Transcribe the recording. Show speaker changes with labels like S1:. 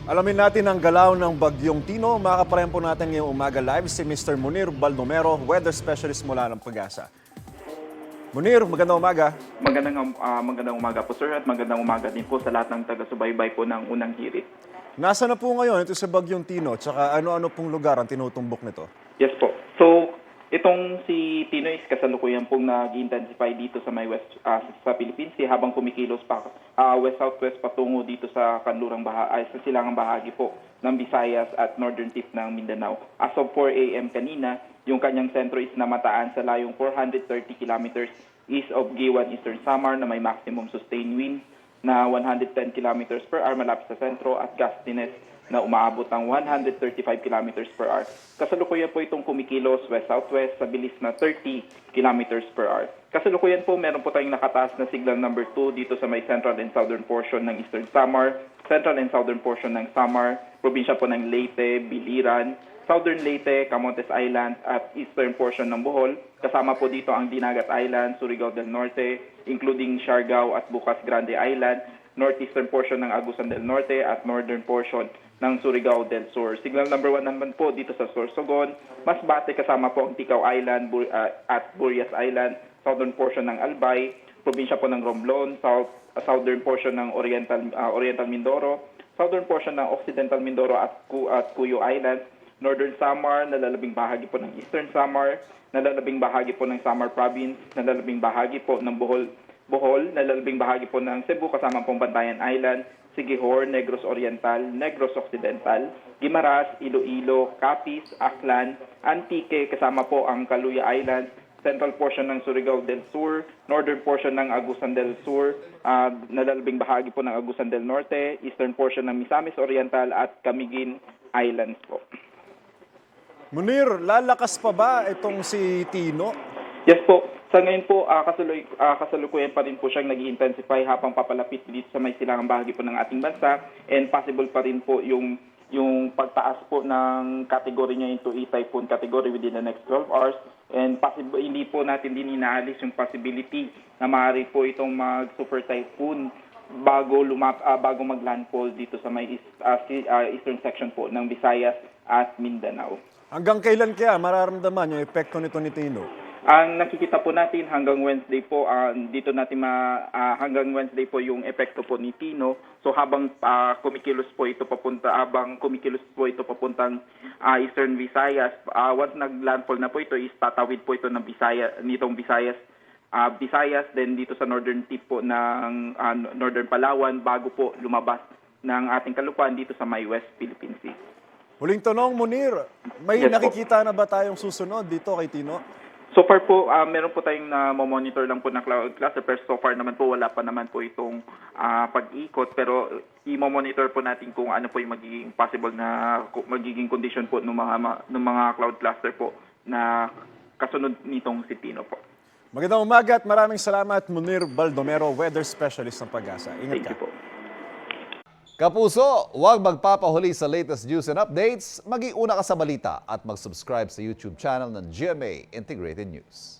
S1: Alamin natin ang galaw ng Bagyong Tino. Makakaparehan po natin ngayong umaga live si Mr. Munir Baldomero, weather specialist mula ng Pag-asa. Munir, magandang umaga.
S2: Magandang umaga po sir at magandang umaga din po sa lahat ng taga-subaybay po ng unang hirit.
S1: Nasa na po ngayon ito sa Bagyong Tino? Tsaka ano-ano pong lugar ang tinutumbok nito?
S2: Yes po. So, itong si Tino is kasalukuyan pong nag-intensify dito sa may west sa Philippines habang kumikilos pa west-southwest patungo dito sa sa silangang bahagi po ng Visayas at northern tip ng Mindanao. As of 4 a.m. kanina, yung kanyang sentro is namataan sa layong 430 kilometers east of Giwan, Eastern Samar na may maximum sustained wind na 110 kilometers per hour malapit sa sentro at gustiness na umaabot ng 135 kilometers per hour. Kasalukuyan po itong kumikilos west-southwest sa bilis na 30 kilometers per hour. Kasalukuyan po meron po tayong nakataas na signal number 2 dito sa may central and southern portion ng Eastern Samar, central and southern portion ng Samar, probinsya po ng Leyte, Biliran, southern Leyte, Camotes Island at eastern portion ng Bohol. Kasama po dito ang Dinagat Island, Surigao del Norte, including Siargao at Bukas Grande Island, northeastern portion ng Agusan del Norte at northern portion ng Surigao del Sur. Signal number 1 naman po dito sa Sorsogon, Masbate kasama po ang Ticao Island at Burias Island, southern portion ng Albay, probinsya po ng Romblon, southern portion ng Oriental Mindoro, southern portion ng Occidental Mindoro at Cuyo Island, northern Samar, nalalabing bahagi po ng Eastern Samar, nalalabing bahagi po ng Samar Province, nalalabing bahagi po ng Bohol, nalalabing bahagi po ng Cebu kasama pong Bantayan Island, Siquijor, Negros Oriental, Negros Occidental, Guimaras, Iloilo, Capiz, Aklan, Antique, kasama po ang Caluya Island, central portion ng Surigao del Sur, northern portion ng Agusan del Sur, nalalabing bahagi po ng Agusan del Norte, eastern portion ng Misamis Oriental at Camiguin Islands po.
S1: Munir, lalakas pa ba itong si Tino?
S2: Yes po. Sa ngayon po, kasalukuyan pa rin po siyang nag-intensify habang papalapit dito sa may silangang bahagi po ng ating bansa, and possible pa rin po yung pagtaas po ng category niya into typhoon category within the next 12 hours, and possible hindi po natin din inaalis yung possibility na maaari po itong mag-super typhoon bago maglandfall dito sa may eastern section po ng Visayas at Mindanao.
S1: Hanggang kailan kaya mararamdaman yung epekto nito ni Tino?
S2: Ang nakikita po natin hanggang Wednesday po, hanggang Wednesday po yung epekto po ni Tino. So habang kumikilos po ito papuntang Eastern Visayas, once naglandfall na po ito, is tatawid po ito ng Visayas, then dito sa northern tip po ng Northern Palawan bago po lumabas ng ating kalupaan dito sa may West Philippine Sea.
S1: Huling tanong, Munir, may
S2: Yes,
S1: nakikita na ba tayong susunod dito kay Tino?
S2: So far po, meron po tayong monitor lang po na cloud cluster, pero so far naman po wala pa naman po itong pag-ikot, pero i-monitor po natin kung ano po yung magiging possible na magiging condition po ng mga cloud cluster po na kasunod nitong si Tino po.
S1: Magandang umaga at maraming salamat, Munir Baldomero, weather specialist ng Pag-asa. Ingat
S2: Thank
S1: ka.
S2: you po.
S3: Kapuso, huwag magpapahuli sa latest news and updates. Mag-iuna ka sa balita at mag-subscribe sa YouTube channel ng GMA Integrated News.